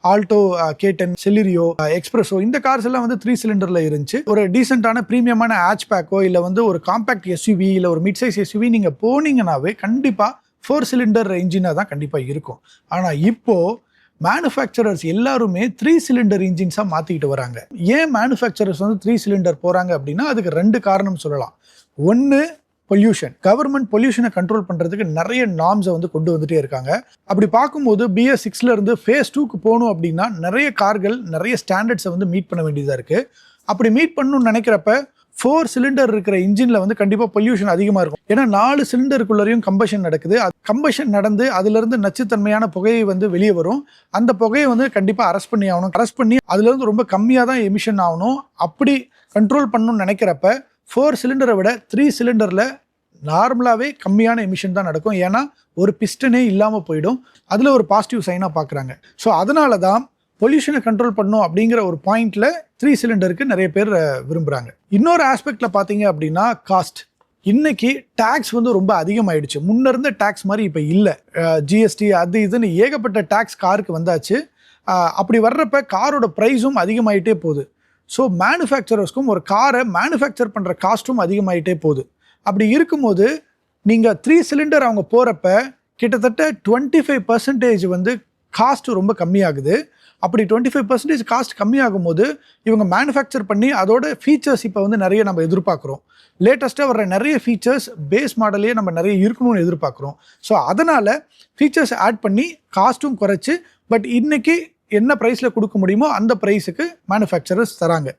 Alto, K10, Celerio, espresso இந்த cars எல்லாம் வந்து 3 சிலிண்டர்ல இருந்துச்சு. ஒரு டீசென்டான பிரீமியமான ஹேட்ச்பேக்கோ இல்ல வந்து ஒரு காம்பாக்ட் எஸ்யூவி இல்ல ஒரு மிட் சைஸ் எஸ்யூவி நீங்க போனீங்கன்னாவே கண்டிப்பா 4 சிலிண்டர் இன்ஜினா தான் கண்டிப்பா இருக்கும். ஆனா இப்போ மேனுஃபேக்சரர்ஸ் எல்லாருமே 3 சிலிண்டர் இன்ஜின்ஸா மாத்திக்கிட்டு வராங்க. ஏன் மேனுஃபேக்சரர்ஸ் வந்து 3 சிலிண்டர் போறாங்க அப்படின்னா அதுக்கு 2 காரணம் சொல்லலாம். ஒன்னு பொல்யூஷன். கவர்மெண்ட் பொல்யூஷனை கண்ட்ரோல் பண்றதுக்கு நிறைய நார்ம்ஸை வந்து கொண்டு வந்துட்டே இருக்காங்க. அப்படி பார்க்கும்போது BS6ல இருந்து ஃபேஸ் 2க்கு போகணும் அப்படின்னா நிறைய கார்கள் நிறைய ஸ்டாண்டர்ட்ஸை வந்து மீட் பண்ண வேண்டியதா இருக்கு. அப்படி மீட் பண்ணணும்னு நினைக்கிறப்ப 4 சிலிண்டர் இருக்கிற இன்ஜின்ல வந்து கண்டிப்பா பொல்யூஷன் அதிகமா இருக்கும். ஏன்னா 4 சிலிண்டருக்குள்ளரையும் கம்பஷன் நடக்குது. கம்பஷன் நடந்து அதுல இருந்து நச்சுத்தன்மையான புகையை வந்து வெளியே வரும். அந்த புகையை வந்து கண்டிப்பா அரெஸ்ட் பண்ணி ஆகணும். அரெஸ்ட் பண்ணி அதுல இருந்து ரொம்ப கம்மியா தான் எமிஷன் ஆகணும். அப்படி கண்ட்ரோல் பண்ணணும்னு நினைக்கிறப்ப 4 சிலிண்டரை விட 3 சிலிண்டர்ல நார்மலாவே கம்மியான எமிஷன் தான் நடக்கும். ஏன்னா ஒரு பிஸ்டனே இல்லாம போயிடும். அதுல ஒரு பாசிட்டிவ் சைனா பாக்குறாங்க. ஸோ அதனால தான் பொல்யூஷனை கண்ட்ரோல் பண்ணணும் அப்படிங்கிற ஒரு பாயிண்ட்ல 3 சிலிண்டருக்கு நிறைய பேர் விரும்புறாங்க. இன்னொரு ஆஸ்பெக்ட்ல பாத்தீங்க அப்படின்னா காஸ்ட். இன்னைக்கு டாக்ஸ் வந்து ரொம்ப அதிகமாயிடுச்சு. முன்ன இருந்த டாக்ஸ் மாதிரி இப்ப இல்லை. GST அது இதுன்னு ஏகப்பட்ட டாக்ஸ் காருக்கு வந்தாச்சு. அப்படி வர்றப்ப காரோட ப்ரைஸும் அதிகமாயிட்டே போகுது. ஸோ மேனுஃபேக்சரர்ஸ்க்கும் ஒரு காரை மேனுஃபேக்சர் பண்ணுற காஸ்ட்டும் அதிகமாகிட்டே போகுது. அப்படி இருக்கும்போது நீங்கள் 3 சிலிண்டர் அவங்க போகிறப்ப கிட்டத்தட்ட 25% வந்து காஸ்ட் ரொம்ப கம்மியாகுது. அப்படி 25% காஸ்ட் கம்மியாகும் போது இவங்க மேனுஃபேக்சர் பண்ணி அதோட ஃபீச்சர்ஸ் இப்போ வந்து நிறைய நம்ம எதிர்பார்க்குறோம். லேட்டஸ்ட்டாக வர்ற நிறைய ஃபீச்சர்ஸ் பேஸ் மாடலே நம்ம நிறைய இருக்கணும்னு எதிர்பார்க்குறோம். ஸோ அதனால் ஃபீச்சர்ஸ் ஆட் பண்ணி காஸ்ட்டும் குறைச்சி பட் இன்னைக்கு என்ன ப்ரைஸில் கொடுக்க முடியுமோ அந்த ப்ரைஸுக்கு மேனுஃபேக்சரர்ஸ் தராங்க.